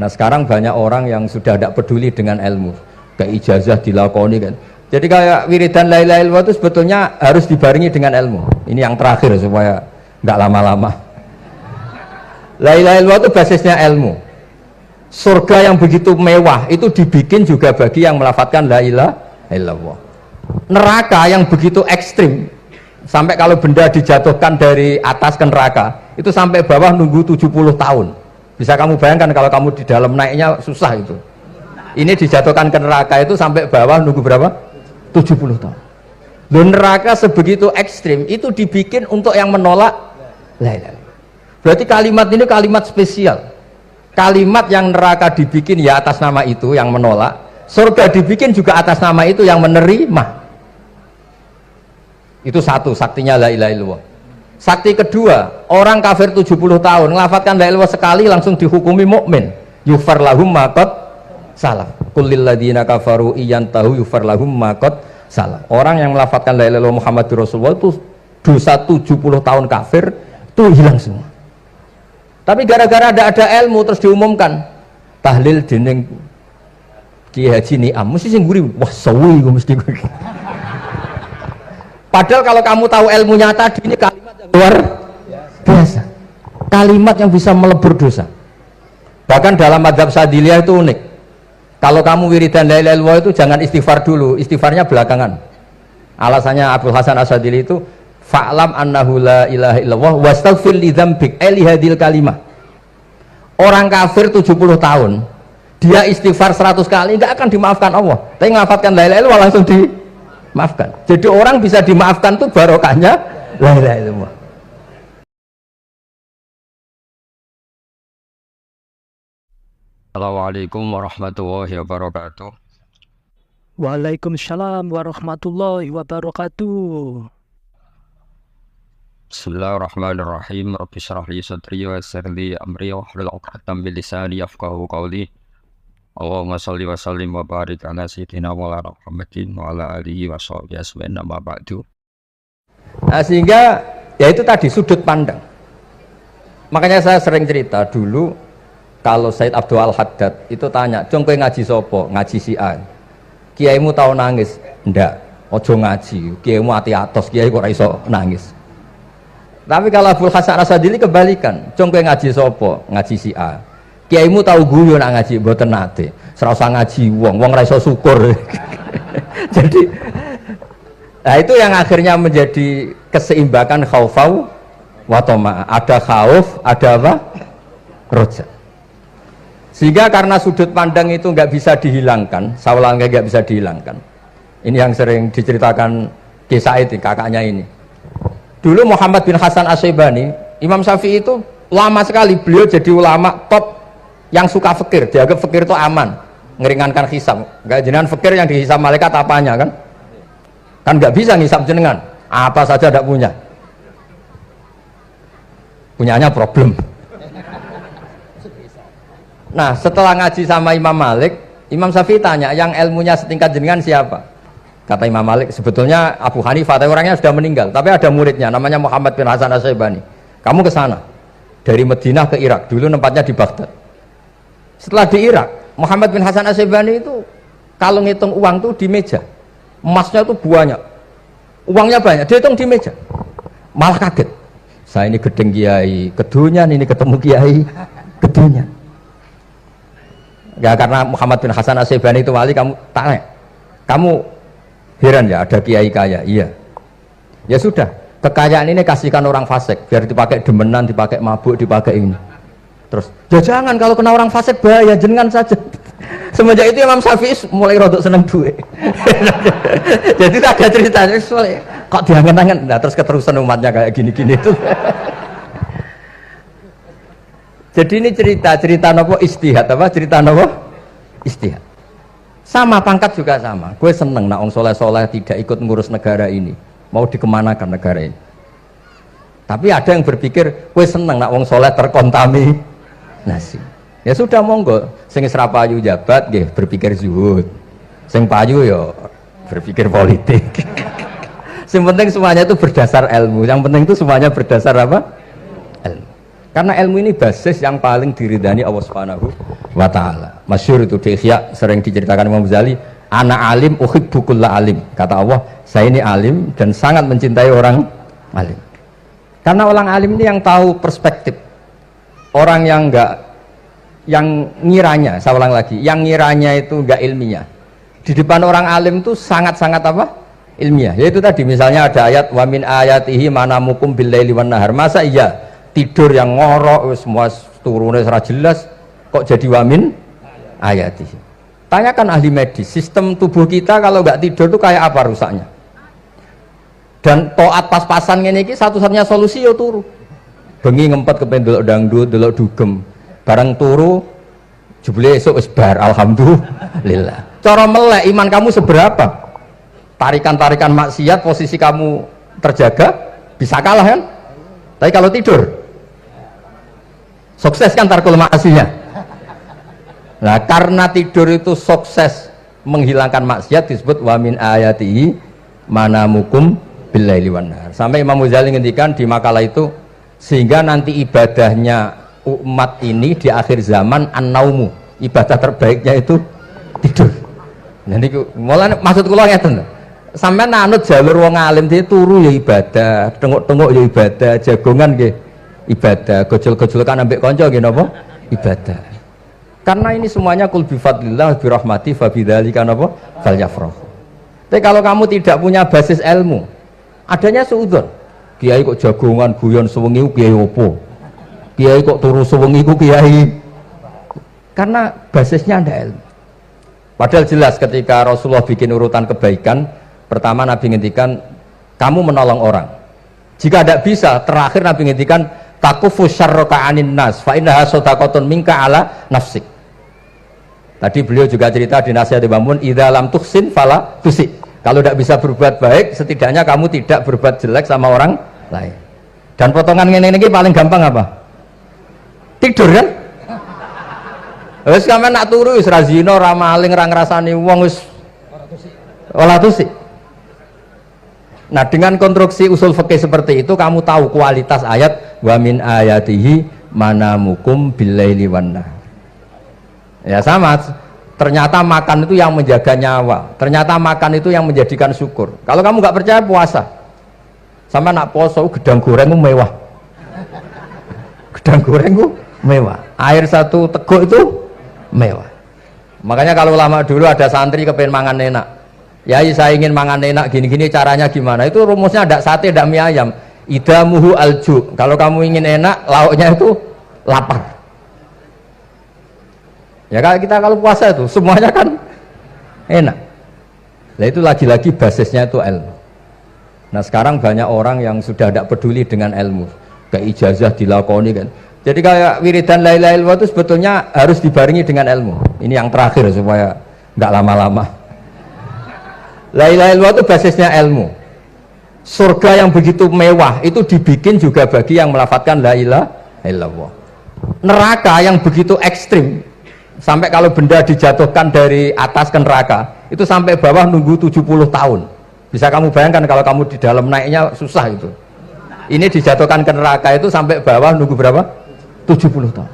Nah sekarang banyak orang yang sudah tidak peduli dengan ilmu, kayak ijazah dilakoni kan. Jadi kayak wiridan la ilaha illallah itu sebetulnya harus dibarengi dengan ilmu. Ini yang terakhir supaya nggak lama-lama. La ilaha illallah itu basisnya ilmu. Surga yang begitu mewah itu dibikin juga bagi yang melafadzkan la ilaha illallah. Neraka yang begitu ekstrim, sampai kalau benda dijatuhkan dari atas ke neraka itu sampai bawah nunggu 70 tahun. Bisa kamu bayangkan kalau kamu di dalam naiknya susah itu. Ini dijatuhkan ke neraka itu sampai bawah nunggu berapa? 70 tahun. Loh, neraka sebegitu ekstrim itu dibikin untuk yang menolak la ilaha illallah. Berarti kalimat ini kalimat spesial. Kalimat yang neraka dibikin ya atas nama itu yang menolak, surga dibikin juga atas nama itu yang menerima. Itu satu saktinya la ilaha illallah. Sakti kedua, orang kafir 70 tahun ngelafadzkan la ilaha illallah sekali langsung dihukumi mukmin. Yufar lahum ma qad salah. Kullil ladzina kafaru iyantahu yufar lahum ma qad salah. Orang yang melafadzkan la ilaha illallah Muhammadur Rasulullah itu dosa 70 tahun kafir itu hilang semua. Tapi gara-gara ada ilmu terus diumumkan tahlil dening Kiai Haji Niam mesti sing nguri wah sawi gue mesti gue. Padahal kalau kamu tahu ilmunya tadi ini kalimat yang luar biasa, kalimat yang bisa melebur dosa. Bahkan dalam madzhab Sadiliyah itu unik. Kalau kamu wiridan la ilaha illallah itu jangan istighfar dulu, istighfarnya belakangan. Alasannya Abdul Hasan As-Sadili itu fa'lam annahu la ilaha illallah wastaghfir li dzambik li hadil kalimah. Orang kafir 70 tahun dia istighfar 100 kali enggak akan dimaafkan Allah, tapi ngelafatkan la ilaha illallah langsung dimaafkan. Jadi orang bisa dimaafkan tuh barokahnya la ilaha illallah. Assalamualaikum warahmatullahi wabarakatuh. Waalaikumsalam warahmatullahi wabarakatuh. Bismillahirrahmanirrahim. Rabbi shrah li sadri wa yassir li amri wahlul 'uqdatam min lisani yafqahu qawli. Allahumma shalli wa sallim wa barik ala sayyidina Maulana Muhammadin wa ala alihi wa sahbihi ajmain amma ba'du. Nah, sehingga ya itu tadi sudut pandang. Makanya saya sering cerita dulu kalau Said Abdul Al-Haddad itu tanya, "Jong kowe ngaji sopo?" Ngaji si A. Kiaimu tahu nangis? Ndak. Ojo ngaji. Kiaimu ati atos, kiai kok ora iso nangis. Tapi kalau Abdul Hasan As-Sadili kebalikan, "Jong kowe ngaji sopo?" Ngaji si A. Kiaimu tahu guyu nak ngaji? Mboten nate. Ora usah ngaji wong ora iso syukur. Jadi nah itu yang akhirnya menjadi keseimbangan khaufau wa tama. Ada khauf, ada apa? Roja. Sehingga karena sudut pandang itu nggak bisa dihilangkan, sawalangnya nggak bisa dihilangkan. Ini yang sering diceritakan kisah itu kakaknya ini. Dulu Muhammad bin Hasan As-Syaibani, Imam Syafi'i itu lama sekali beliau jadi ulama top yang suka fikir. Dianggap fikir itu aman, ngeringankan hisab. Nggak jenengan fikir yang dihisab malaikat apanya kan? Kan nggak bisa ngisab jenengan, apa saja tidak punya. Punyanya problem. Nah setelah ngaji sama Imam Malik, Imam Syafi'i tanya, yang ilmunya setingkat jenengan siapa? Kata Imam Malik, sebetulnya Abu Hanifah, tapi orangnya sudah meninggal, tapi ada muridnya namanya Muhammad bin Hasan As-Syaibani. Kamu ke sana dari Madinah ke Irak, dulu tempatnya di Baghdad. Setelah di Irak, Muhammad bin Hasan As-Syaibani itu kalau ngitung uang tuh di meja, emasnya tuh banyak, uangnya banyak, dia hitung di meja, malah kaget. Saya ini gedeng kiai, kedunyan ini ketemu kiai, kedunyan. Ya karena Muhammad bin Hasan As-Syaibani itu wali, kamu tanya, kamu heran ya ada kiai kaya? Iya. Ya sudah, kekayaan ini kasihkan orang fasik, biar dipakai demenan, dipakai mabuk, dipakai ini. Terus, ya jangan, kalau kena orang fasik bahaya, jenengan saja. Semenjak itu Imam Syafi'i mulai rodok seneng duit. Jadi ada ceritanya, kok diangen-angen, nah terus keterusan umatnya kayak gini-gini itu. Jadi ini cerita nopo istihad apa? Cerita nopo istihad. Sama pangkat juga sama. Gue seneng nak wong soleh-soleh tidak ikut ngurus negara ini. Mau dikemanakan negara ini? Tapi ada yang berpikir, gue seneng nak wong soleh terkontaminasi. Ya sudah monggo. Sing ora payu jabat, nggih berpikir zuhud. Sing payu ya berpikir politik. Yang penting semuanya itu berdasar ilmu. Yang penting itu semuanya berdasar apa? Ilmu. Karena ilmu ini basis yang paling diridani Allah Subhanahu wa ta'ala. Masyhur itu di Ihya sering diceritakan Imam Ghazali, ana alim uhibbu kulla alim. Kata Allah, saya ini alim dan sangat mencintai orang alim. Karena orang alim ini yang tahu perspektif. Orang yang ngiranya, saya ulang lagi, yang ngiranya itu enggak ilmiah. Di depan orang alim itu sangat-sangat apa? Ilmiah. Yaitu tadi misalnya ada ayat wa min ayatihi manamukum billaili wan nahar. Masa iya tidur yang ngorok semua turunnya secara jelas kok jadi wamin ayatihi. Tanyakan ahli medis, sistem tubuh kita kalau nggak tidur itu kayak apa rusaknya? Dan toat pas-pasan ini satu-satunya solusi ya turu. Bengi ngempet kepen delok dangdut, delok dugem. Barang turu jebule esuk wis bar alhamdulillah. Cara melek iman kamu seberapa? Tarikan-tarikan maksiat posisi kamu terjaga bisa kalah kan? Tapi kalau tidur sukses kan tarkul maksiat. Nah, karena tidur itu sukses menghilangkan maksiat disebut wa min ayatihi manamukum billaili wan nahar. Sampai Imam Ghazali ngendikan di makalah itu sehingga nanti ibadahnya umat ini di akhir zaman an-naumu, ibadah terbaiknya itu tidur. Nah niku mulane maksud kula ngeten. Sampeyan anut jalur wong alim dia turu ya ibadah, tengok-tengok ya ibadah, jagongan nggih ibadah, gojol-gojolkan ambek kanca nggih napa? Ibadah. Karena ini semuanya kul bi fadlillah bi rahmati fa bidzalika napa? Falyafrahu. Tapi kalau kamu tidak punya basis ilmu, adanya suudzon. Kiai kok jagongan guyon sewengi kiai opo? Kiai kok turu sewengi ku kiai. Karena basisnya ada ilmu. Padahal jelas ketika Rasulullah bikin urutan kebaikan, pertama Nabi ngendikan kamu menolong orang. Jika tidak bisa, terakhir Nabi ngendikan takufu syarraka anin nas fa innaha shadaqatun minka ala nafsik. Tadi beliau juga cerita di nasihat Imam Mun, idza lam tuhsin fala tusi. Kalau tidak bisa berbuat baik, setidaknya kamu tidak berbuat jelek sama orang lain. Dan potongan ini paling gampang apa? Tidur kan? Wis sampeyan nak turu wis ra zina, ra maling, ra ngrasani wong wis ora tusi. Nah, dengan konstruksi usul fikih seperti itu kamu tahu kualitas ayat wa min ayatihi manamukum billaili wan nahar. Ya sama, ternyata makan itu yang menjaga nyawa, ternyata makan itu yang menjadikan syukur. Kalau kamu nggak percaya puasa, sama nak poso gedang goreng itu mewah, gedang goreng itu mewah, air satu teguk itu mewah. Makanya kalau lama dulu ada santri kepengen mangan enak, ya saya ingin mangan enak gini-gini caranya gimana, itu rumusnya ada sate, ada mie ayam, idamuhu alju. Kalau kamu ingin enak, lauknya itu lapar. Ya kita kalau puasa itu semuanya kan enak. Nah itu lagi-lagi basisnya itu ilmu. Nah sekarang banyak orang yang sudah tidak peduli dengan ilmu, ke ijazah dilakoni kan. Jadi kayak wiridan la ilaha illallah itu sebetulnya harus dibarengi dengan ilmu. Ini yang terakhir supaya nggak lama-lama. La ilaha illallah itu basisnya ilmu. Surga yang begitu mewah itu dibikin juga bagi yang melafadzkan la ilaha illallah. Neraka yang begitu ekstrim, sampai kalau benda dijatuhkan dari atas ke neraka itu sampai bawah nunggu 70 tahun. Bisa kamu bayangkan kalau kamu di dalam naiknya susah itu. Ini dijatuhkan ke neraka itu sampai bawah nunggu berapa? 70 tahun.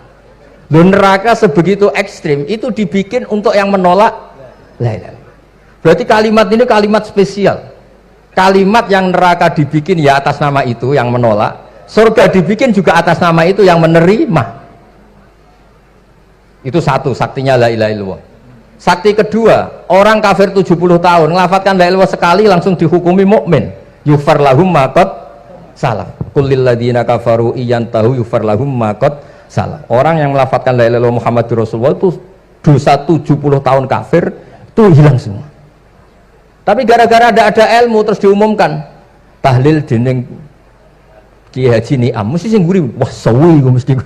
Loh, neraka sebegitu ekstrim itu dibikin untuk yang menolak la ilaha. Berarti kalimat ini kalimat spesial. Kalimat yang neraka dibikin ya atas nama itu yang menolak, surga dibikin juga atas nama itu yang menerima. Itu satu saktinya la ilaha illallah. Sakti kedua, orang kafir 70 tahun ngelafatkan la ilaha illallah sekali langsung dihukumi mukmin. Yufar lahum ma qad salaf. Qul lil ladzina kafaru iyantahu yufar lahum ma qad salaf. Orang yang melafatkan la ilaha illallah Muhammadur Rasulullah itu dosa 70 tahun kafir itu hilang semua. Tapi gara-gara ada ilmu terus diumumkan tahlil dening Kiai Haji Niam mesti sing nguri wah sewi mesti.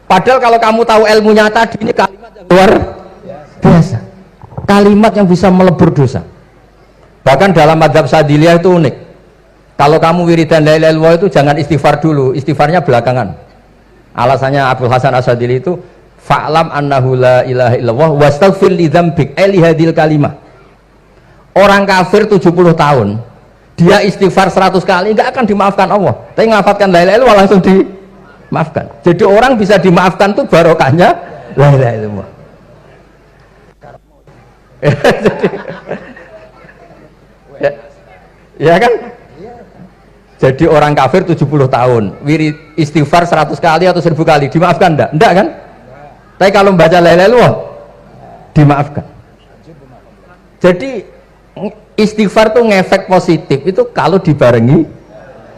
Padahal kalau kamu tahu ilmunya tadi ini kalimat yang luar biasa, kalimat yang bisa melebur dosa. Bahkan dalam madzhab Sadiliyah itu unik. Kalau kamu wiridan la ilaha illallah itu jangan istighfar dulu, istighfarnya belakangan. Alasannya Abdul Hasan As-Sadili itu fa'lam annahu la ilaha illallah wastaghfir li dzambik li hadil kalimah. Orang kafir 70 tahun dia istighfar 100 kali enggak akan dimaafkan Allah. Tapi ngafatkan la ilaha illallah langsung maafkan. Jadi orang bisa dimaafkan tuh barokahnya la ilaha illallah. ya, ya kan? Jadi orang kafir 70 tahun, wirid istighfar 100 kali atau 1000 kali, dimaafkan enggak? Enggak kan? Tapi kalau membaca la ilaha illallah dimaafkan. Jadi istighfar tuh ngefek positif itu kalau dibarengi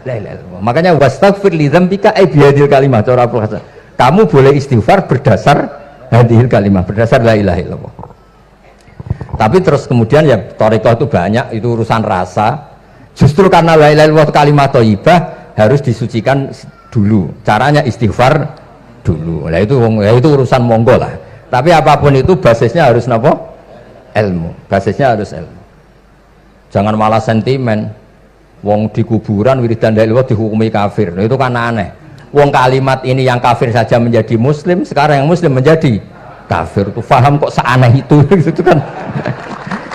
la ilaha illallah. Makanya wastaghfir li dzambika ay bihadil kalimah cara Abdul Hasan. Kamu boleh istighfar berdasar hadil kalimah, berdasar la ilaha illallah. Tapi terus kemudian ya thariqah itu banyak, itu urusan rasa. Justru karena la ilaha illallah kalimat thayyibah harus disucikan dulu. Caranya istighfar dulu. Nah itu urusan monggo lah. Tapi apapun itu basisnya harus napa? Ilmu. Basisnya harus ilmu. Jangan malah sentimen. Wong di kuburan wiridan la ilaha illallah dihukumi kafir. Nah, itu kan aneh. Wong kalimat ini yang kafir saja menjadi muslim, sekarang yang muslim menjadi kafir. Itu paham kok seaneh itu gitu kan.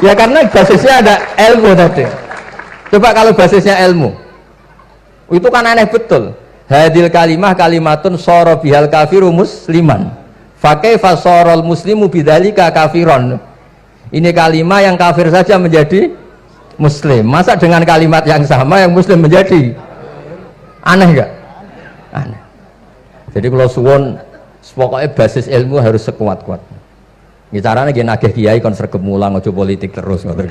Ya karena basisnya ada ilmu tadi. Coba kalau basisnya ilmu, itu kan aneh betul. Hadil kalimah kalimatun soro bihal kafiru musliman. Fakaifa sorol muslimu bidzalika kafiron. Ini kalimat yang kafir saja menjadi muslim. Masa dengan kalimat yang sama yang muslim menjadi aneh gak? Aneh. Jadi kalau suwon, pokoknya basis ilmu harus sekuat-kuat. Ini caranya gini nagih kiai kon sregep mulang aja politik terus ngoten.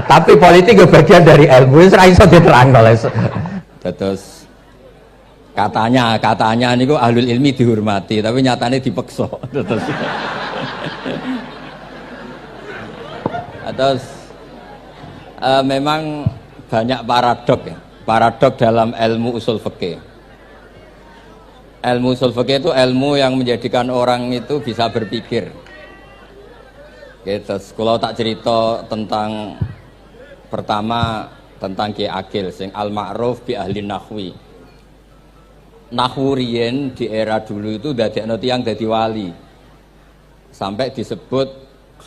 Tapi politik bagian dari ilmu, wis ra iso diterangno. Terus katanya niku ahlul ilmi dihormati, tapi nyatane dipeksa. Terus memang banyak paradok ya. Paradok dalam ilmu usul fikih. Ilmu usul fikih itu ilmu yang menjadikan orang itu bisa berpikir. Gitu. Kalau tak cerita tentang pertama tentang Ki Akil sing al-ma'ruf bi ahli nahwi. Nahwu riyen di era dulu itu dadekno tiyang dadi wali. Sampai disebut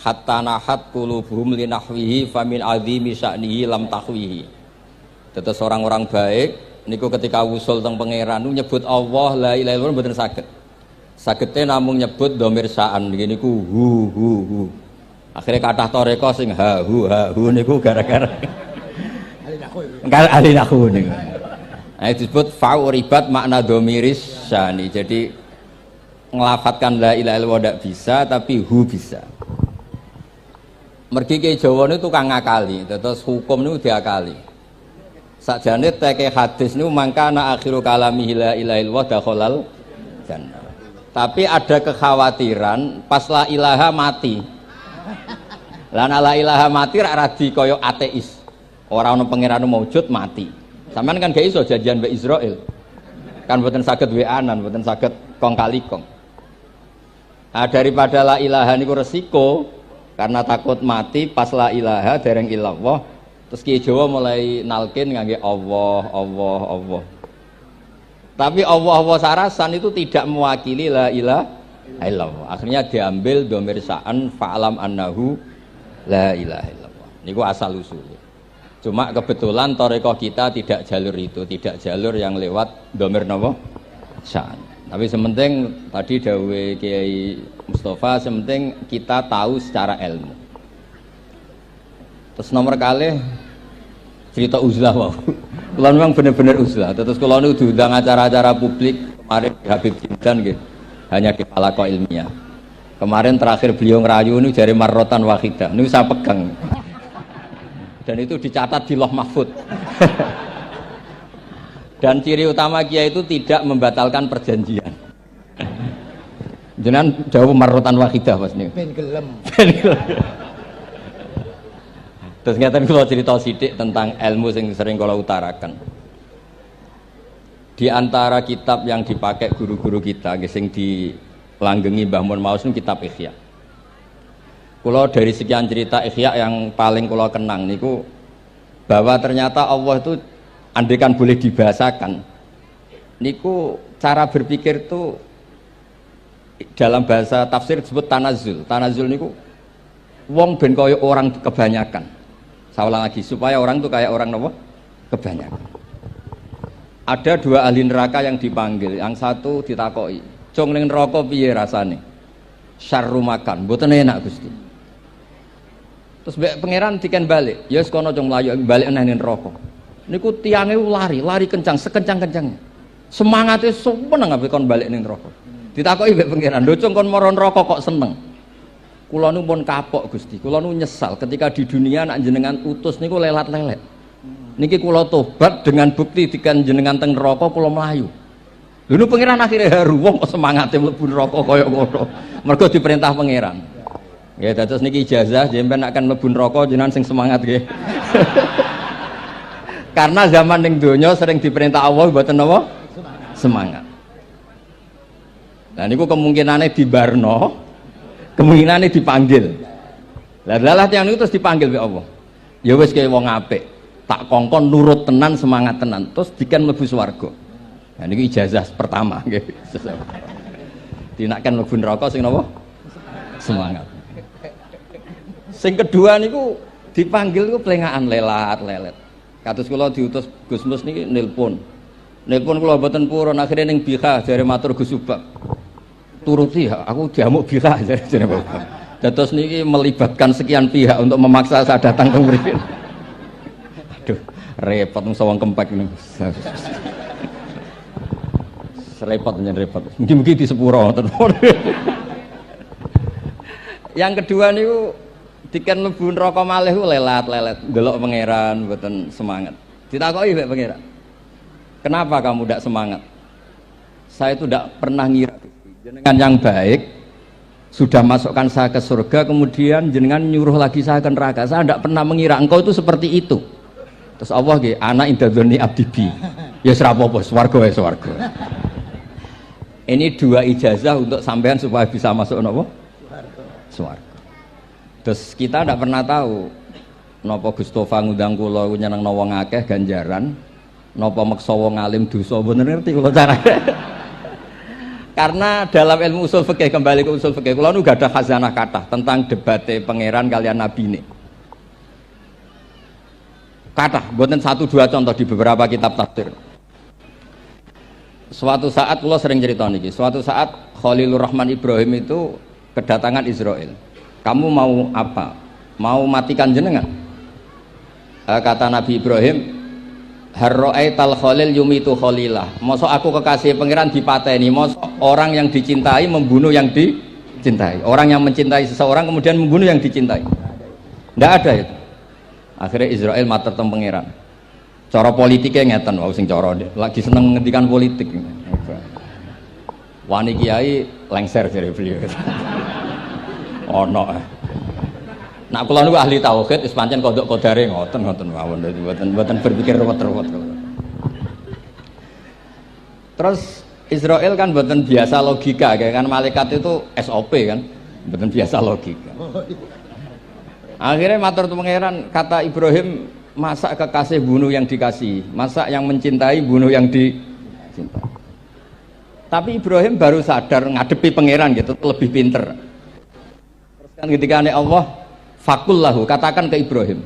hatta nahat qulubuhum li nahwihi famin azimi sya'nihi lam tahwihi. Terus orang-orang baik niku ketika wusul teng pangeran nyebut Allah la ilaha illallah mboten saged. Sagete namung nyebut dhamir sa'an niku hu. Akhirnya kathah toreko sing ha hu niku gara-gara ahli nahwu niku. Nah, disebut fa'uribat makna dhamiris sya'ni. Jadi ngelafatkan la ilaha illallah ndak bisa tapi hu bisa. Mergi ke Jawa niku tukang ngakali, terus hukum niku diakali. Sakjane teke hadis niku mangkana akhiru kalamihi la ilaha illallah dakhalal jannah. Tapi ada kekhawatiran pas la ilaha mati. Lah la ilaha mati rak radi kaya ateis. Ora ono pangeran maujud mati. Sampeyan kan gak iso janjian mbek Israil. Kan mboten saged weanan, mboten saged kong kali kong. Nah, daripada la ilaha niku resiko karena takut mati pas la ilaha dereng illallah. Terus Ki Jawa mulai nalkin ngangge Allah. Tapi Allah sarasan itu tidak mewakili la ilaha illallah. Akhirnya diambil dhamir sa'an fa'lam annahu la ilaha illallah. Niku asal usulnya. Cuma kebetulan thariqah kita tidak jalur itu, tidak jalur yang lewat dhamir napa? Sa'an. Tapi sementing tadi dawuh Kiai Mustafa, sementing kita tahu secara ilmu. Terus nomor kali cerita uzlah wow. Kalau memang benar-benar uzlah. Terus kalau nu diundang acara-acara publik kemarin Habib Jindan gitu, hanya di halaqah ilmiah. Kemarin terakhir beliau ngerayu ini jari marrotan wahidah. Ini saya pegang. Dan itu dicatat di Loh Mahfud. Dan ciri utama kiai itu tidak membatalkan perjanjian. Jenengan jauh marrotan wahidah pas nih. Ben gelem. Terus ngeten kula cerita sithik tentang ilmu yang sering kula utarakan. Di antara kitab yang dipakai guru-guru kita sing dilanggengi Mbah Mun Maus niku kitab Ihya. Kula dari sekian cerita Ihya yang paling kula kenang niku bahwa ternyata Allah itu andaikan boleh dibahasakan niku cara berpikir itu dalam bahasa tafsir disebut tanazul. Tanazul niku wong ben kaya orang kebanyakan. Saya ulang lagi supaya orang itu kayak orang nopo kebanyakan. ada dua ahli neraka yang dipanggil, yang satu ditakoi, "Cung ning neraka piye rasane?" "Syarru makan, mboten enak Gusti." Terus pangeran diken balik, "Ya wis kono cung mlayu balik nang neraka." Niku tiange lari kencang, sekencang-kencangnya. Semangate seneng ambek kon balik ning neraka. Ditakoki mbek pangeran, "Lho cung kon mara neraka kok seneng?" "Kula nu pun kapok Gusti, kula nu nyesal ketika di dunia nak jenengan utus niku lelat-lelet. Niki kula tobat dengan bukti dikan jenengan teng neraka kula mlayu." Lho pangeran akhirnya haru, wong kok semangate mlebu neraka kaya ngono. Mergo diperintah pangeran. Ya dados niki ijazah jenengan akan mlebu neraka jenengan sing semangat nggih. Karena zaman ning donya sering diperintah Allah mboten napa? Semangat. Nah niku kemungkinane dibarno, kemungkinane dipanggil. Lah tiyang niku terus dipanggil oleh Allah. Ya wis kaya wong apik, tak kongkon nurut tenan, semangat tenan, terus diken mlebu swarga. Nah niku ijazah pertama nggih. Dinaken mlebu neraka sing napa? Semangat. Sing kedua niku dipanggil niku plengakan lelat-lelet. Kados kula diutus Gus Mus niki nelpon kula mboten purun, akhirnya ning Bika jare matur Gus Subak. "Turuti, aku diamuk Bika," jare Bapak. Dados niki melibatkan sekian pihak untuk memaksa saya datang ke mriki. Aduh, repot wong sawang kempek niku. Repot nyen repot. Mugi-mugi di sepuro ngoten. Yang kedua niku diken mlebu neraka malih lelat-lelet, ndelok pangeran mboten semangat. Ditakoki mbek pangeran, "Kenapa kamu tidak semangat?" "Saya itu tidak pernah ngira jenengan yang baik sudah masukkan saya ke surga, kemudian jenengan nyuruh lagi saya ke neraka. Saya tidak pernah mengira engkau itu seperti itu." Terus Allah nggih, "Ana indadzoni abdibi." Ya ora apa-apa, swarga wae swarga. Ini dua ijazah untuk sampean supaya bisa masuk napa? Swarga. Terus kita tidak pernah tahu napa Gustofa ngundang kula nyenengno wong akeh ganjaran, napa meksa wong alim dosa, mboten ngerti kula carane. Karena dalam ilmu usul fikih, kembali ke usul fikih, kula nu gak ada khazanah kathah tentang debate pangeran kalian nabi ini. Kathah, mboten satu dua contoh di beberapa kitab tafsir. Suatu saat kula sering cerita niki, suatu saat Khalilur Rahman Ibrahim itu kedatangan Israel. "Kamu mau apa? Mau matikan jenengan?" Kata Nabi Ibrahim, "Harra'aital khalil yumitu khalilah." Mosok aku kekasih pangeran dipateni, mosok orang yang dicintai membunuh yang dicintai. Orang yang mencintai seseorang kemudian membunuh yang dicintai. Tidak ada itu. Akhirnya Israel matur teng pangeran. Cara politiknya ngeten, wau sing cara lagi seneng ngendikan politik. Wani kiai lengser dari beliau. Ono. Nak kula niku ahli tauhid wis pancen kodok kodare ngoten mawon, mboten berpikir ruwet-ruwet. Terus Israel kan mboten biasa logika, kan malaikat itu SOP kan, mboten biasa logika. Akhirnya matur tu pangeran, kata Ibrahim, "Masa kekasih bunuh yang dikasih, masa yang mencintai bunuh yang dicintai." Tapi Ibrahim baru sadar ngadepi pangeran gitu, lebih pinter. Terus kan ketika Allah fakul lahu, katakan ke Ibrahim,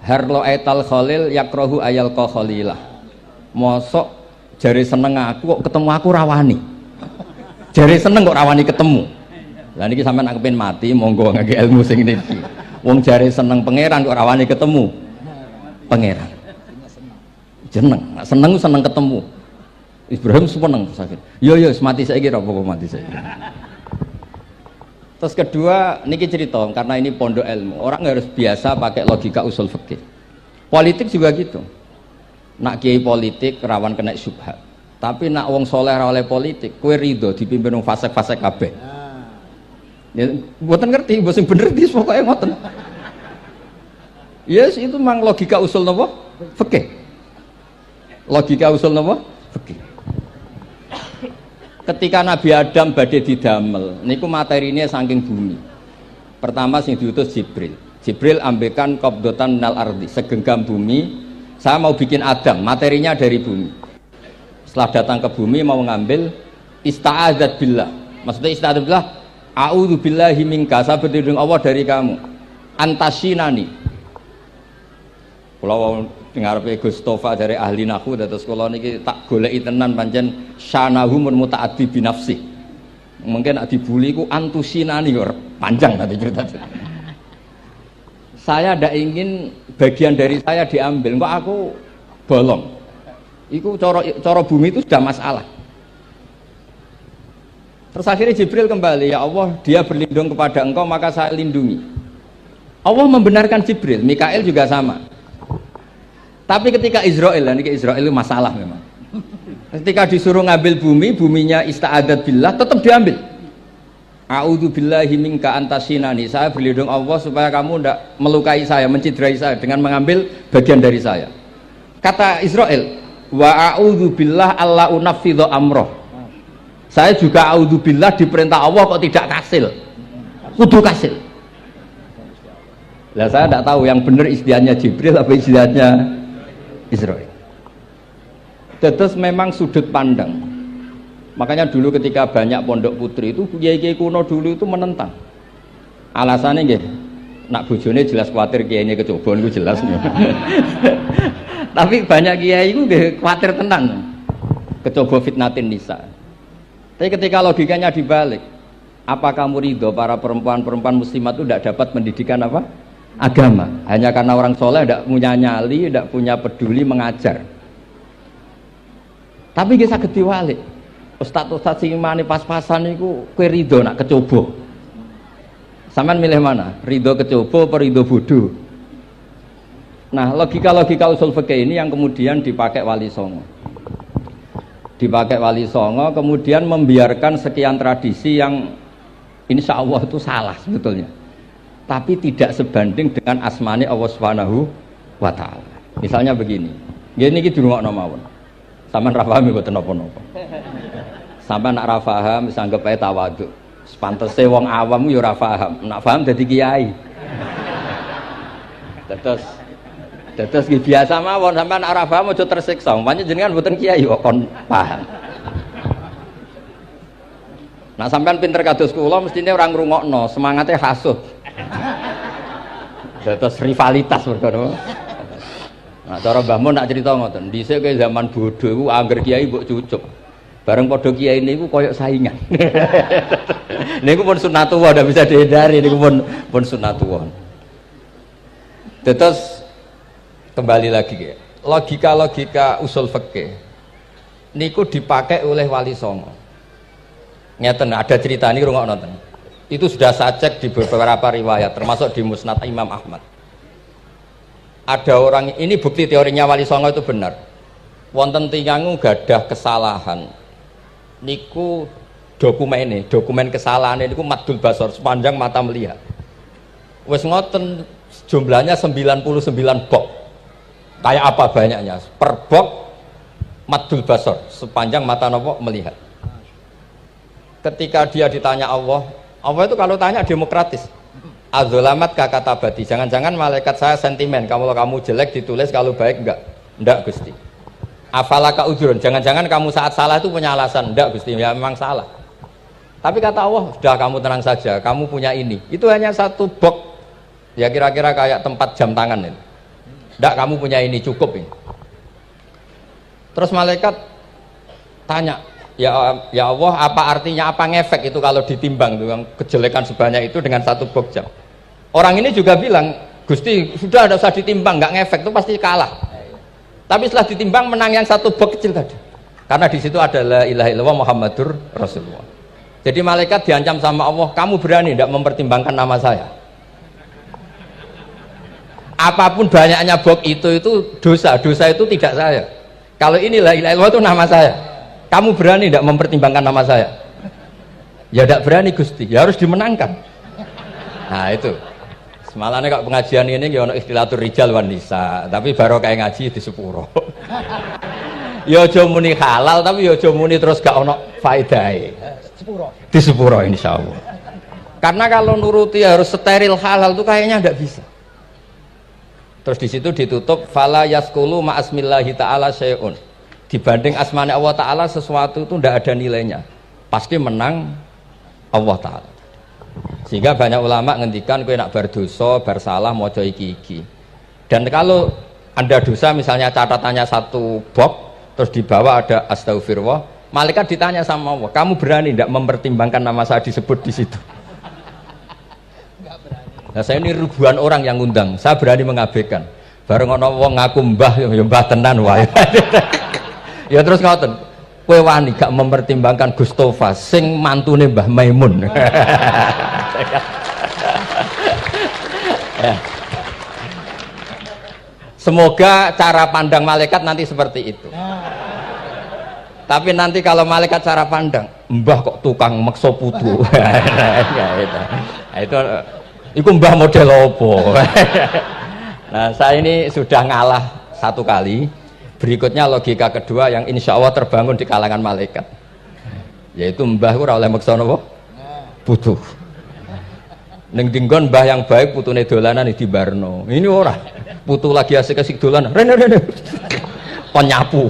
"Harlo aital khalil yakrohu ayal khalilah." Mosok jari seneng aku kok ketemu aku rawani. Jari seneng kok rawani ketemu. Lah niki sampean aku pengen mati, monggo ngangge ilmu sing niki. Wong jari seneng pangeran kok rawani ketemu pangeran. Seneng ketemu. Ibrahim seneng sakit. Yo mati saiki ra apa mati saiki. Terus kedua, niki cerita karena ini pondok ilmu. Orang harus biasa pakai logika usul fikih. Politik juga gitu. Nak kiai politik rawan kena syubhat. Tapi nak wong soleh ra oleh politik, kowe ridho dipimpin wong fasik-fasik kabeh. Ya, mboten ngerti, mboten bener dis pokoke ngoten. Yes, itu memang logika usul napa? Fikih. Logika usul napa? Fikih. Ketika Nabi Adam badhe didamel, niku materinya saking bumi. Pertama sing diutus Jibril. Jibril ambekan qabdotan minal ardi, segenggam bumi. Saya mau bikin Adam, materinya dari bumi. Setelah datang ke bumi mau ngambil ista'adzat billah. Maksudnya ista'adzat billah, a'udzu billahi minka, saya berlindung Allah dari kamu. Antasinani. Kalau ngarepe Gustofa dari ahli nahwu dados kula niki tak goleki tenan pancen syanahu mun mutaaddi bi nafsi. Mungkin nek dibuli ku antusinani kok panjang nanti cerita. Saya ndak ingin bagian dari saya diambil, kok aku bolong. Iku cara bumi itu sudah masalah. Terus akhirnya Jibril kembali, ya Allah, dia berlindung kepada engkau maka saya lindungi. Allah membenarkan Jibril, Mikail juga sama. Tapi ketika Israel, ini Israel itu masalah memang. Ketika disuruh ngambil bumi, buminya ista'adat billah, tetap diambil. A'udzu billahi minka antasinani. Saya berlindung Allah supaya kamu tidak melukai saya, menciderai saya dengan mengambil bagian dari saya. Kata Israel, wa a'udzu billah alla unaffidhu amroh. Saya juga a'udzu billah diperintah Allah kok tidak kasil. Kudu kasil. Lah saya tidak tahu yang benar istiadatnya Jibril apa istiadatnya Israel. Terus memang sudut pandang. Makanya dulu ketika banyak pondok putri itu kiai-kiai kuno dulu itu menentang. Alasannya nggih, nak bojone jelas khawatir kiainya kecobaan itu jelas. Tapi banyak kiai itu nggih khawatir tenan. Kecoba fitnatin nisa. Tapi ketika logikanya dibalik, apa kamu ridho para perempuan-perempuan muslimat itu tidak dapat pendidikan apa? Agama. Hanya karena orang soleh tidak punya nyali, tidak punya peduli mengajar. Tapi dia saged diwalik. Ustaz-ustaz sing imane pas-pasan niku kowe ridho nak kecoba. Sampeyan milih mana? Ridho kecoba apa ridho bodoh? Nah, logika-logika usul fikih ini yang kemudian dipakai Wali Songo. Dipakai Wali Songo kemudian membiarkan sekian tradisi yang insya Allah itu salah sebetulnya. Tapi tidak sebanding dengan asmane Allah Subhanahu wa taala. Misalnya begini. Ngene iki dirungokno mawon. Sampeyan ra paham mboten napa-napa. Sampeyan nak ra paham wis anggap ae tawadhu. Sepantese wong awam yo ora paham. Nak paham dadi kiai. Terus biasa mawon sampeyan nak ra paham aja tersiksa. Umpamane jenengan mboten kiai kok kon paham. Nah sampeyan pinter kados kula mestine ora ngrungokno, semangate hasud. Terus rivalitas mergo. Nah, cara Mbah Mun nak cerita ngoten, dhisik ke zaman bodoh iku angger kiai mbok cucup. Bareng padha kiai niku koyok saingan. Niku pun sunatullah ndak bisa dihindari niku pun sunatullah. Terus kembali lagi ya. Logika-logika usul fikih niku dipakai oleh Wali Songo. Ngeten ada cerita ini rungokno nonton. Itu sudah saya cek di beberapa riwayat termasuk di Musnad Imam Ahmad. Ada orang, ini bukti teorinya Wali Songo itu benar. Wonten tiyang gadah kesalahan. Niku dokumen kesalahan niku maddul basor sepanjang mata melihat. Wes ngoten jumlahnya 99 box. Kayak apa banyaknya? Per box maddul basor sepanjang mata nopo melihat. Ketika dia ditanya Allah itu kalau tanya demokratis. Adzolamat kakatabati, jangan-jangan malaikat saya sentimen, kalau kamu jelek ditulis, kalau baik enggak Gusti. Afalaka ujurun, jangan-jangan kamu saat salah itu punya alasan, enggak Gusti, ya memang salah. Tapi kata Allah, sudah kamu tenang saja, kamu punya ini. Itu hanya satu box, ya kira-kira kayak tempat jam tangan itu. Enggak, kamu punya ini, cukup ini. Terus malaikat tanya, ya Allah, apa artinya, apa ngefek itu kalau ditimbang dengan kejelekan sebanyak itu dengan satu box jam. Orang ini juga bilang, Gusti sudah ada usah ditimbang, nggak ngefek itu pasti kalah. Tapi setelah ditimbang menang yang satu box kecil tadi. Karena di situ ada la ilaha illallah Muhammadur Rasulullah. Jadi malaikat diancam sama Allah, kamu berani tidak mempertimbangkan nama saya? Apapun banyaknya box itu dosa itu tidak saya. Kalau ini la ilaha illallah itu nama saya. Kamu berani tidak mempertimbangkan nama saya? Ya tidak berani Gusti, ya harus dimenangkan. Nah itu semalahnya kok pengajian ini ya ono ikhtilatur rijal wan nisa, tapi baru kayak ngaji di sepuro. Ya aja muni halal tapi ya aja muni terus gak ono faedahe. Di sepuro insyaallah. Karena kalau nuruti harus steril halal itu kayaknya tidak bisa. Terus di situ ditutup fala yaskulu ma'asmillahi ta'ala syai'un. Dibanding asmane Allah Ta'ala sesuatu itu tidak ada nilainya, pasti menang Allah Ta'ala. Sehingga banyak ulama ngendikan kowe nak berdosa, bersalah maca iki-iki. Dan kalau Anda dosa misalnya catatannya satu box, terus di bawah ada astagfirullah, malaikat ditanya sama Allah, kamu berani tidak mempertimbangkan nama saya disebut di situ? Nah, saya ini ribuan orang yang ngundang, saya berani mengabaikan. Bareng ana wong ngaku mbah, ya mbah tenan wae. Ya terus ngoten, kowe wani gak mempertimbangkan Gustofa sing mantune Mbah Maimun. Ya. Semoga cara pandang malaikat nanti seperti itu. Tapi nanti kalau malaikat cara pandang, mbah kok tukang maksa putu. Itu mbah model opo. Nah, saya ini sudah ngalah satu kali. Berikutnya logika kedua yang insya Allah terbangun di kalangan malaikat, yaitu mbah ora oleh maksa napa? Putu. Ning dinggon mbah yang baik putune dolanan di barno. Ini ora. Putu lagi asik-asik dolanan. Rene. Kon nyapu.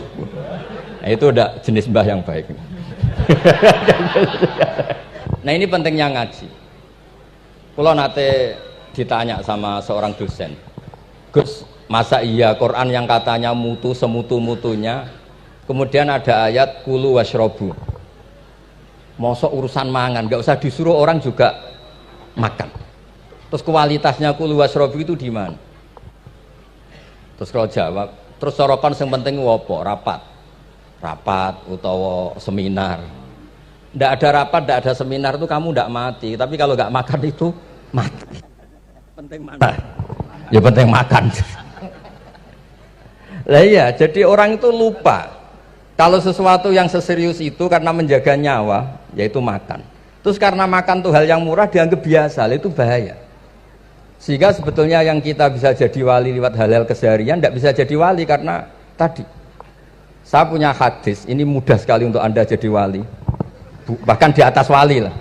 Nah, itu udah jenis mbah yang baik. Nah, ini pentingnya ngaji. Kalau nate ditanya sama seorang dosen, Gus, masa iya Quran yang katanya mutu semutu-mutunya, kemudian ada ayat kulu washrobu, mosok urusan mangan, gak usah disuruh orang juga makan. Terus kualitasnya kulu washrobu itu di mana? Terus kalau jawab, terus sorokan yang penting wopo, rapat utawa seminar. Ndak ada rapat, ndak ada seminar itu kamu ndak mati, tapi kalau nggak makan itu mati. Penting mana? Ya penting makan. Lah iya, jadi orang itu lupa kalau sesuatu yang seserius itu karena menjaga nyawa, yaitu makan. Terus karena makan tuh hal yang murah dianggap biasa, itu bahaya. Sehingga sebetulnya yang kita bisa jadi wali lewat hal-hal keseharian tidak bisa jadi wali karena tadi. Saya punya hadis, ini mudah sekali untuk Anda jadi wali. Bahkan di atas wali lah.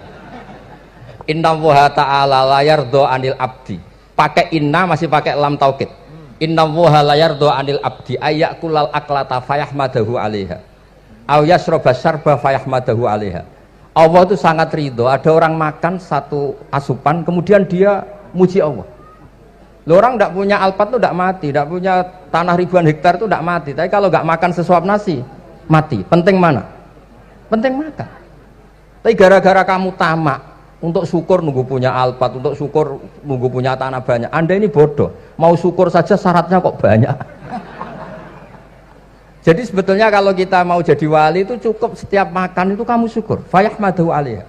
Inna woha ta'ala layar do anil abdi. Pakai inna masih pakai lam taukid. Inna woha layar do anil abdi ayyakulal aklata fayahmadahu alaiha. Au yasroba syarba fayahmadahu alaiha. Allah itu sangat ridho. Ada orang makan satu asupan kemudian dia muji Allah. Loh, orang tidak punya alpat itu tidak mati, tidak punya tanah ribuan hektar itu tidak mati. Tapi kalau nggak makan sesuap nasi, mati. Penting mana? Penting makan. Tapi gara-gara kamu tamak untuk syukur nunggu punya alpat, untuk syukur nunggu punya tanah banyak. Anda ini bodoh. Mau syukur saja syaratnya kok banyak. Jadi sebetulnya kalau kita mau jadi wali itu cukup setiap makan itu kamu syukur. Fayahmadahu alaiha.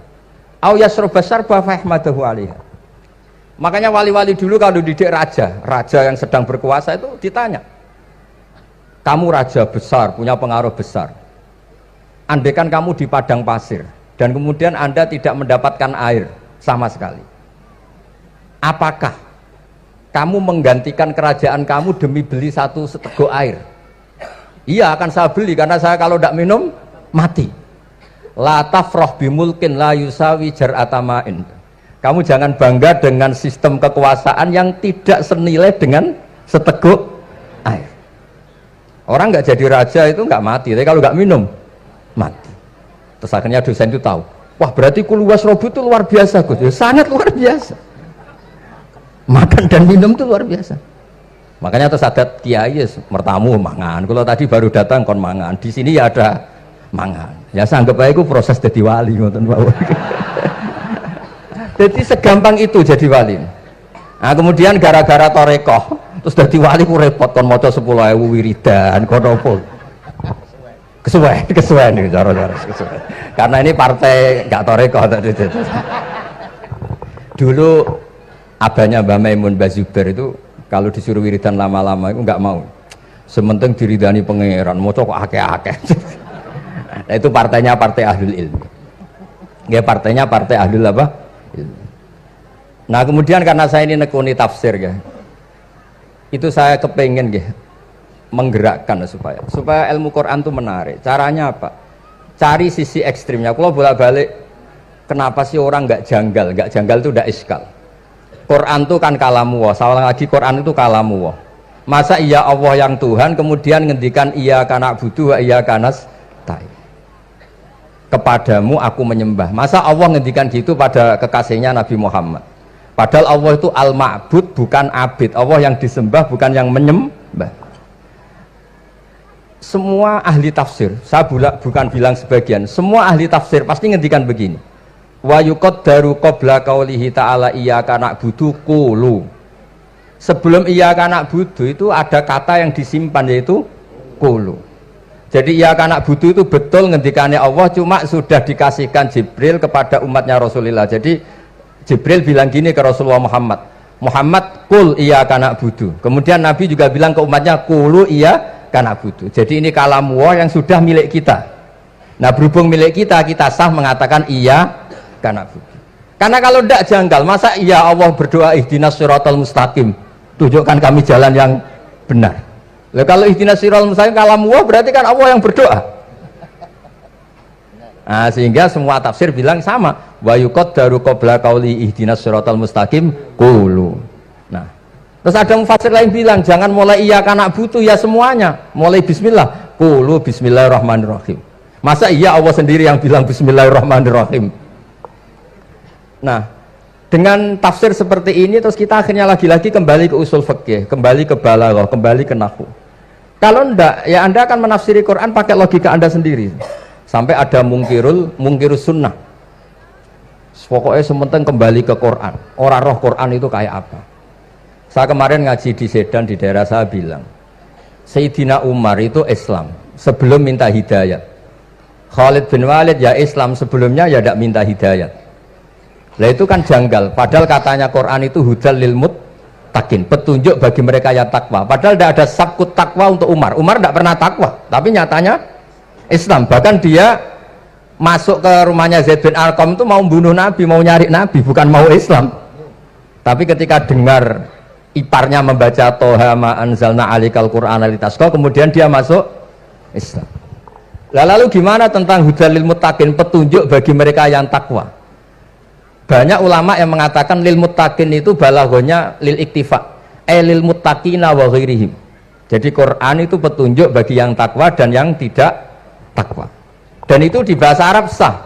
Au yasroba syarba fayahmadahu alaiha. Makanya wali-wali dulu kalau didik raja yang sedang berkuasa itu ditanya, kamu raja besar, punya pengaruh besar, andaikan kamu di padang pasir dan kemudian Anda tidak mendapatkan air sama sekali, apakah kamu menggantikan kerajaan kamu demi beli satu seteguk air? Iya, akan saya beli karena saya kalau tidak minum mati. La tafroh bimulkin la yusawi jar'atama'in. Kamu jangan bangga dengan sistem kekuasaan yang tidak senilai dengan seteguk air. Orang nggak jadi raja itu nggak mati, tapi kalau nggak minum mati. Terus akhirnya dosen itu tahu, wah berarti kulu wasrobu itu luar biasa, Gus. Ya, sangat luar biasa. Makan dan minum itu luar biasa. Makanya terus ada kiai mertamu mangan. Kalau tadi baru datang kon mangan, di sini ya ada mangan. Ya saya anggap aja itu proses jadi wali, ngoten Pak. Jadi segampang itu jadi wali. Nah kemudian gara-gara torekoh terus jadi wali ku repot kon maca 10.000 wiridan kon opo. Kesuwen nih cara-cara kesuwen. Karena ini partai enggak torekoh tadi. Dulu abahnya Mbah Maimun Mbah Zubair itu kalau disuruh wiridan lama-lama itu enggak mau. Sementing diridani pangeran, maca kok akeh-akeh. Nah, itu partainya partai ahlul ilmi. Ya partainya partai ahlul apa? Nah kemudian karena saya ini nekuni tafsir ya, itu saya kepengen ya, menggerakkan supaya ilmu Quran itu menarik. Caranya apa? Cari sisi ekstrimnya. Kalau bolak-balik, kenapa sih orang nggak janggal itu udah iskal. Quran itu kan kalamu Allah. Saya lagi Quran itu kalamu Allah. Masa iya Allah yang Tuhan kemudian ngendikan iya kana butuh iya kanas tai. Kepadamu aku menyembah. Masa Allah ngendikan gitu pada kekasihnya Nabi Muhammad? Padahal Allah itu al-ma'bud bukan abid. Allah yang disembah bukan yang menyembah. semua ahli tafsir, saya bukan bilang sebagian, semua ahli tafsir pasti ngendikan begini. Wa yuqaddaru qabla qaulihi ta'ala iyyaka na'budu qulu. Sebelum iyyaka na'budu itu ada kata yang disimpan yaitu qulu. Jadi iyyaka na'budu itu betul ngendikannya Allah, cuma sudah dikasihkan Jibril kepada umatnya Rasulullah. Jadi Jibril bilang gini ke Rasulullah Muhammad, Muhammad qul iyyaka na'budu. Kemudian Nabi juga bilang ke umatnya qulu iyyaka na'budu. Jadi ini kalam Allah yang sudah milik kita. Nah berhubung milik kita, kita sah mengatakan iya karena kalau tidak janggal, masa iya Allah berdoa ihdinas siratal mustaqim, tunjukkan kami jalan yang benar. Lah kalau ihdinas siratal mustaqim kalam Allah berarti kan Allah yang berdoa. Nah, sehingga semua tafsir bilang sama, wa yuqaddaru qabla qauli ihdinas siratal mustaqim qulu. Nah, terus ada mufassir lain bilang jangan mulai iya karena butuh ya semuanya, mulai bismillah, qulu bismillahirrahmanirrahim. Masa iya Allah sendiri yang bilang bismillahirrahmanirrahim. Nah, dengan tafsir seperti ini terus kita akhirnya lagi-lagi kembali ke usul fikih, kembali ke balaghah, kembali ke nahwu. Kalau ndak, ya Anda akan menafsiri Quran pakai logika Anda sendiri. Sampai ada mungkirus sunnah. Pokoknya sementing kembali ke Quran. Orang roh Quran itu kayak apa? Saya kemarin ngaji di Sedan di daerah saya bilang, Sayyidina Umar itu Islam sebelum minta hidayat. Khalid bin Walid ya Islam sebelumnya ya tidak minta hidayat. Lah itu kan janggal, padahal katanya Quran itu hudal lil muttaqin, petunjuk bagi mereka yang takwa. Padahal tidak ada sabkut takwa untuk Umar. Umar tidak pernah takwa, tapi nyatanya Islam. Bahkan dia masuk ke rumahnya Zaid bin Arqam itu mau bunuh Nabi, mau nyari Nabi, bukan mau Islam. Tapi ketika dengar iparnya membaca Toha ma anzalna alikal Qur'ana litasqa, kemudian dia masuk Islam. Lalu gimana tentang hudal lil muttaqin, petunjuk bagi mereka yang takwa? Banyak ulama yang mengatakan lil muttaqin itu balaghahnya lil iktifa, lil muttaqina wa ghairihim. Jadi Quran itu petunjuk bagi yang takwa dan yang tidak takwa. Dan itu di bahasa Arab sah.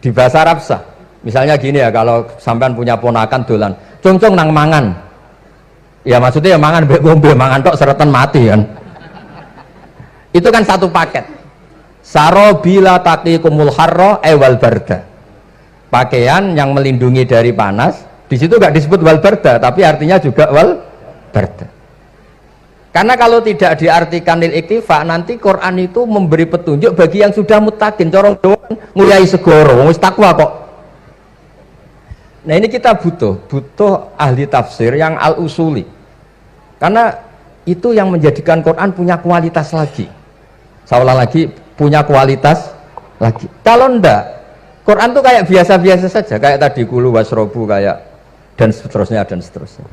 Di bahasa Arab sah. Misalnya gini ya, kalau sampean punya ponakan dolan, cungcung nang mangan. Ya maksudnya ya mangan mbek ngombe, mangan tok seretan mati kan. Itu kan satu paket. Sarobila taqikumul harra wal barda. Pakaian yang melindungi dari panas, di situ nggak disebut wal barda, tapi artinya juga wal barda. Karena kalau tidak diartikan lil iktifa, nanti Quran itu memberi petunjuk bagi yang sudah muttaqin, corong doang nguyai segoro, wis takwa kok. Nah ini kita butuh ahli tafsir yang al usuli, karena itu yang menjadikan Quran punya kualitas lagi. Seolah lagi punya kualitas lagi. Kalau ndak, Quran tuh kayak biasa-biasa saja, kayak tadi kulu wasrobu kayak dan seterusnya dan seterusnya.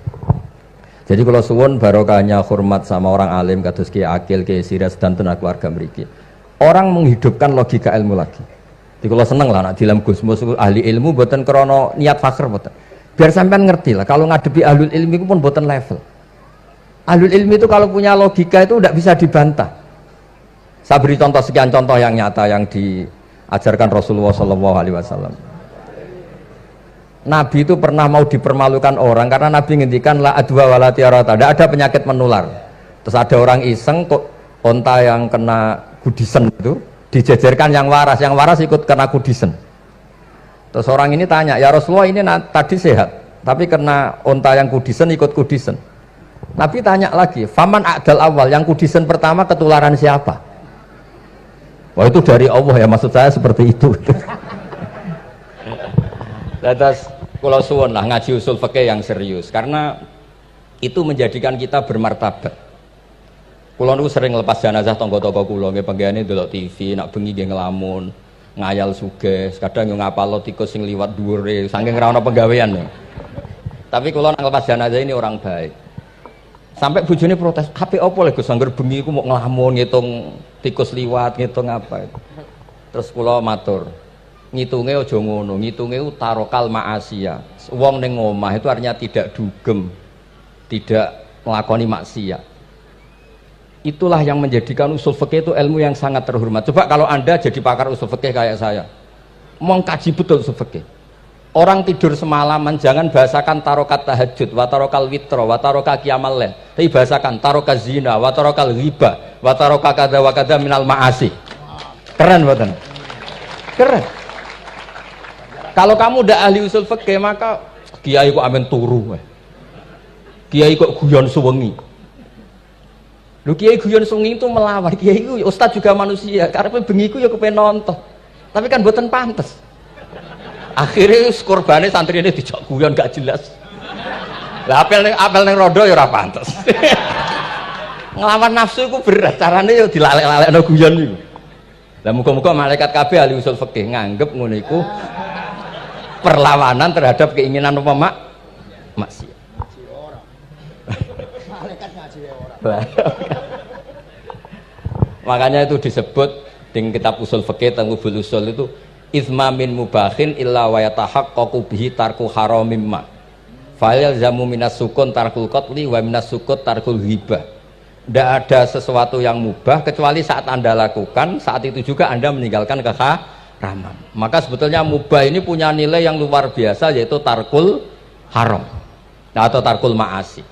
Jadi kalau suwun barokahnya hormat sama orang alim kados Ki Akil, Ki Siras dan tenaga keluarga mriki. Orang menghidupkan logika ilmu lagi. Jadi kalau seneng lah nak dilem Gusmus ahli ilmu boten krana niat fakir boten. Biar sampean ngerti lah kalau ngadepi ahlul ilmi itu pun boten level. Ahlul ilmi itu kalau punya logika itu tidak bisa dibantah. Saya beri contoh sekian contoh yang nyata yang diajarkan Rasulullah SAW. Nabi itu pernah mau dipermalukan orang karena Nabi ngendikan la adwa wala tiarata, tidak ada penyakit menular. Terus ada orang iseng kok onta yang kena kudisen itu dijejerkan yang waras ikut kena kudisen. Terus orang ini tanya, ya Rasulullah ini tadi sehat, tapi kena onta yang kudisen ikut kudisen. Nabi tanya lagi, faman a'dal awal, yang kudisen pertama ketularan siapa? Wah itu dari Allah ya, maksud saya seperti itu. Lantas kalau suwun lah ngaji usul fikih yang serius, karena itu menjadikan kita bermartabat. Kulo niku sering lepas jenazah tangga-tangga kulo nggih penggene delok TV, nak bengi nggih ngelamun, ngayal sugih, kadang yo ngapalo tikus sing liwat dhuwure saking ra ono penggawean. Tapi kulo nang lepas jenazah ini orang baik. Sampai bojone protes, "Hape opo lho Gus angger bengi iku mau ngelamun ngitung tikus liwat, ngitung apa itu." Terus kula matur, ngitunge aja ngono, ngitunge tarokal ma'asiya. Wong ning omah itu artinya tidak dugem, tidak melakoni maksiat. Itulah yang menjadikan usul fikih itu ilmu yang sangat terhormat. Coba kalau Anda jadi pakar usul fikih kayak saya, mau kaji betul usul fikih. Orang tidur semalaman jangan bahasakan tarokat tahajud, wa tarokal witro, wa taroka qiyamal lail. Tapi bahasakan tarokat zina, wa tarokal riba, wa taraka kadza wa kadza minal ma'asi. Keren mboten? Keren. Kalau kamu ndak ahli usul fikih maka kiai kok amen turu. Kiai kok guyon suwengi. Lho kiai guyon suwengi itu melawan. Kiai itu ustaz juga manusia. Karepe bengi ku ya kepen nonton. Tapi kan mboten pantes. Akhirnya korbane santri ini dijak guyon gak jelas. Lah apel ning rondo ya ora pantes. Ngelawan nafsu itu berat. Carane ya dilalek-lalekno guyon iku. Lah muga-muga malaikat kabeh ahli usul fikih nganggep ngono iku perlawanan terhadap keinginan apa maksiat. Malaikat ngaji ora. Makanya itu disebut di kitab usul fikih tangubul usul itu izma min mubahin illa wa yatahaqqaqu bihi tarku haramim ma. Fa yalzamu minas sukun tarkul qatli wa minas sukut tarkul ghibah. Tidak ada sesuatu yang mubah kecuali saat Anda lakukan, saat itu juga Anda meninggalkan keharaman. Maka sebetulnya mubah ini punya nilai yang luar biasa, yaitu tarkul haram atau tarkul ma'asi.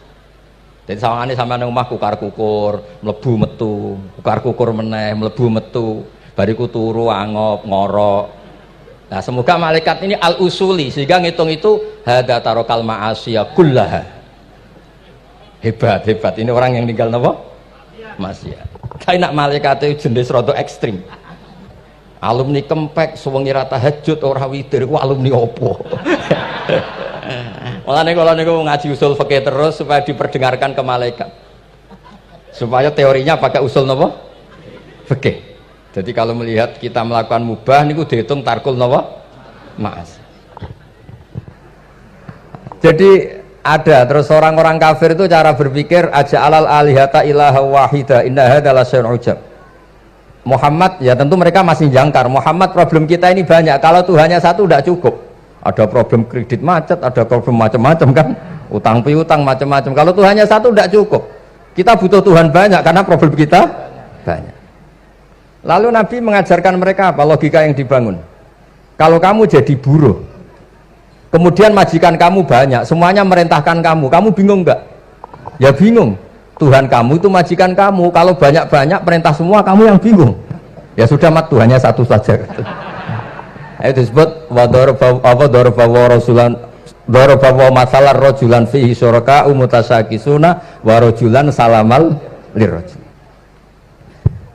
Jadi sawangane sampean nang omah kukar kukur, mlebu metu, kukar kukur meneh, mlebu metu, bariku turu angop ngorok. Nah, semoga malaikat ini al-usuli sehingga ngitung itu hadza tarakal ma'asiya kullaha. Hebat ini orang yang tinggal napa? Maksiat. Kayak nak malaikat itu jenis rada ekstrim. Alumni kempek suwengi ra tahajud ora witir ku alumni opo? Mulane kalau niku ngaji usul fikih terus supaya diperdengarkan ke malaikat. Supaya teorinya pakai usul napa? Fikih. Jadi kalau melihat kita melakukan mubah niku dihitung tarkul napa? Ma'as. Jadi ada terus orang-orang kafir itu cara berpikir aja alal alihata ilaha wahida inna hadalah syai'un ujab. Muhammad ya tentu mereka masih jangkar. Muhammad problem kita ini banyak. Kalau Tuhannya satu tidak cukup. Ada problem kredit macet, ada problem macam-macam kan, utang piutang macam-macam. Kalau Tuhannya satu tidak cukup. Kita butuh Tuhan banyak karena problem kita banyak. Lalu Nabi mengajarkan mereka apa logika yang dibangun. Kalau kamu jadi buruh, kemudian majikan kamu banyak, semuanya merintahkan kamu bingung enggak? Ya bingung. Tuhan kamu itu majikan kamu, kalau banyak-banyak perintah semua kamu yang bingung. Ya sudah mat Tuhannya satu saja. Itu disebut wa rasulan daraba masalah rajulan fihi syuraka umutasakisuna wa rajulan salamal lirajul.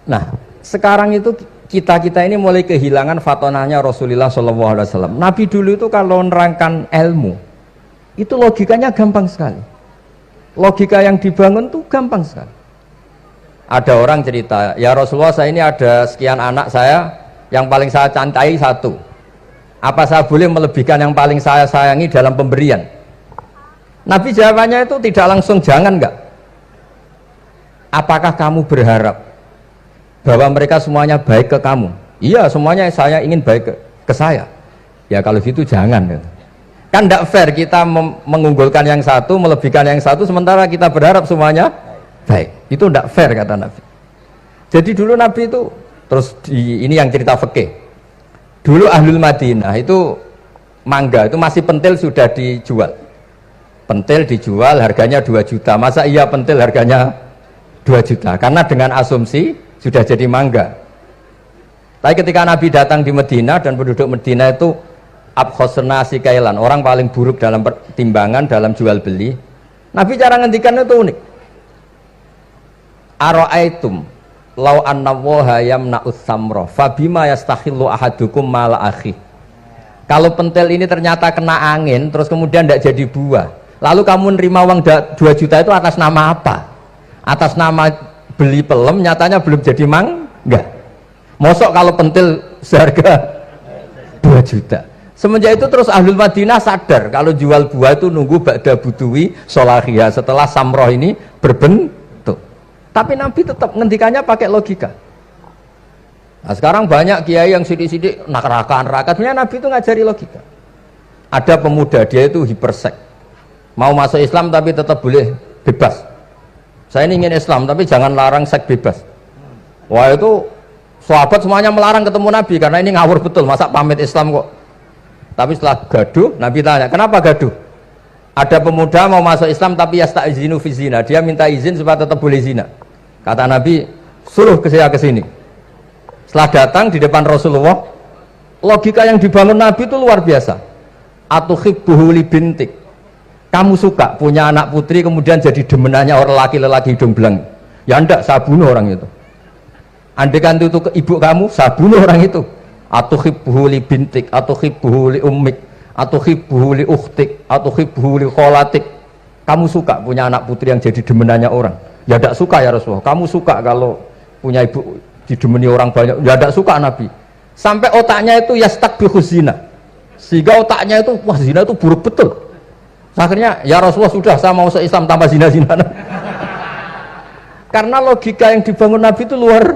Nah, sekarang itu kita ini mulai kehilangan fatonahnya Rasulullah SAW. Nabi dulu itu kalau nerangkan ilmu itu logikanya gampang sekali. Logika yang dibangun tuh gampang sekali. Ada orang cerita, ya Rasulullah saya ini ada sekian anak saya, yang paling saya cintai satu. Apa saya boleh melebihkan yang paling saya sayangi dalam pemberian? Nabi jawabannya itu tidak langsung jangan enggak. Apakah kamu berharap bahwa mereka semuanya baik ke kamu? Iya, semuanya saya ingin baik ke saya. Ya kalau gitu jangan. Kan tidak fair kita mengunggulkan yang satu, melebihkan yang satu, sementara kita berharap semuanya baik. Itu tidak fair kata Nabi. Jadi dulu Nabi itu, terus ini yang cerita fikih. Dulu Ahlul Madinah itu mangga itu masih pentil sudah dijual. Pentil dijual harganya 2 juta. Masa iya pentil harganya 2 juta? Karena dengan asumsi sudah jadi mangga. Tapi ketika Nabi datang di Medina dan penduduk Medina itu abkhosna sikailan, orang paling buruk dalam pertimbangan dalam jual beli. Nabi cara ngendikan itu unik. Ara'aitum lau anna waha yamna'us samra fabima yastakhillu ahadukum mala akhi. Kalau pentil ini ternyata kena angin terus kemudian tidak jadi buah, lalu kamu nerima uang 2 juta itu atas nama apa? Atas nama beli pelem, nyatanya belum jadi mangga. Mosok kalau pentil seharga 2 juta. Semenjak itu terus Ahlul Madinah sadar kalau jual buah itu nunggu ba'da buduwi solahiyah, setelah samroh ini berbentuk. Tapi Nabi tetap ngendikannya pakai logika. Nah, sekarang banyak kiai yang sidik-sidik neraka. Sebenarnya Nabi itu ngajari logika. Ada pemuda dia itu hipersek, mau masuk Islam tapi tetap boleh bebas. Saya ini ingin Islam tapi jangan larang seks bebas. Wah itu sahabat semuanya melarang ketemu Nabi karena ini ngawur betul, masa pamit Islam kok. Tapi setelah gaduh, Nabi tanya, kenapa gaduh? Ada pemuda mau masuk Islam tapi yasta'izinu fi zina, dia minta izin supaya tetap boleh zina. Kata Nabi, suruh ke saya ke sini. Setelah datang di depan Rasulullah, logika yang dibangun Nabi itu luar biasa. Atuhibbuhu li bintik. Kamu suka punya anak putri kemudian jadi demenannya orang laki-laki hidung belang. Ya enggak, saya bunuh orang itu. Andaikan itu ke ibu kamu, saya bunuh orang itu. Atuhibbuhu li bintik, atuhibbuhu li ummik, atuhibbuhu li ukhtik, atuhibbuhu li kholatik. Kamu suka punya anak putri yang jadi demenannya orang? Ya enggak suka ya Rasulullah. Kamu suka kalau punya ibu didemeni orang banyak? Ya enggak suka Nabi. Sampai otaknya itu yastakbihu zina. Sehingga otaknya itu, wah zina itu buruk betul. Akhirnya ya Rasulullah sudah, saya mau se-Islam tanpa zina-zina. Karena logika yang dibangun Nabi itu luar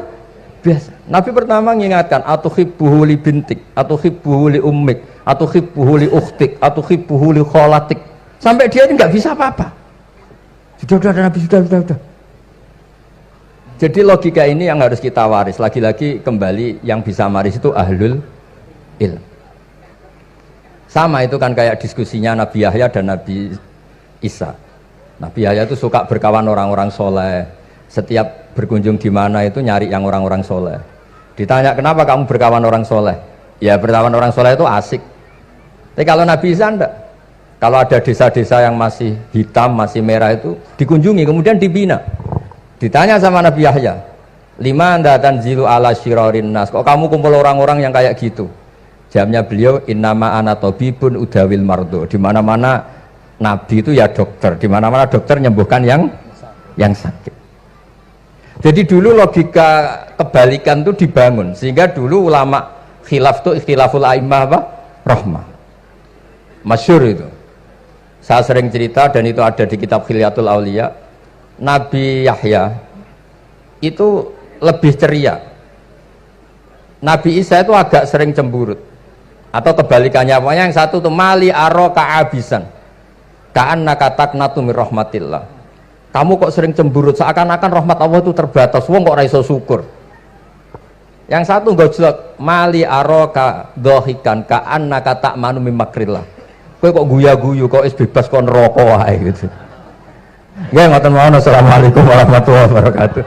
biasa. Nabi pertama mengingatkan atuhibbuhu li bintik, atuhibbuhu li ummik, atuhibbuhu li ukhtik, atuhibbuhu li kholatik. Sampai dia ini nggak bisa apa-apa. Sudah Nabi sudah. Jadi logika ini yang harus kita waris. Lagi-lagi kembali yang bisa waris itu ahlul ilm. Sama itu kan kayak diskusinya Nabi Yahya dan Nabi Isa. Nabi Yahya itu suka berkawan orang-orang soleh. Setiap berkunjung di mana itu nyari yang orang-orang soleh. Ditanya kenapa kamu berkawan orang soleh? Ya berkawan orang soleh itu asik. Tapi kalau Nabi Isa enggak. Kalau ada desa-desa yang masih hitam, masih merah itu dikunjungi kemudian dibina. Ditanya sama Nabi Yahya, lima anda tanzilu ala syirarin nas. Kok kamu kumpul orang-orang yang kayak gitu? Jawabnya beliau, innama ana tabibun udawil mardo. Di mana-mana nabi itu ya dokter. Di mana-mana dokter menyembuhkan yang sakit. Jadi dulu logika kebalikan itu dibangun sehingga dulu ulama khilaf itu ikhtilaful a'immah apa? Rahmah. Masyhur itu. Saya sering cerita dan itu ada di kitab Khilyatul Auliya. Nabi Yahya itu lebih ceria. Nabi Isa itu agak sering cemburut. Atau kebalikannya, pokoknya yang satu tuh mali aro ka'abisan ka'anna kataknatu mir rahmatillah. Kamu kok sering cemburut, seakan-akan rahmat Allah itu terbatas, wong kok raiso syukur. Yang satu gojlok mali aro ka'dohikan ka'anna katakmanu mimakrillah. Kowe kok guya-guyu, kok is bebas kon rokok wae gitu. Nggih ngoten mawon. Assalamualaikum warahmatullahi wabarakatuh.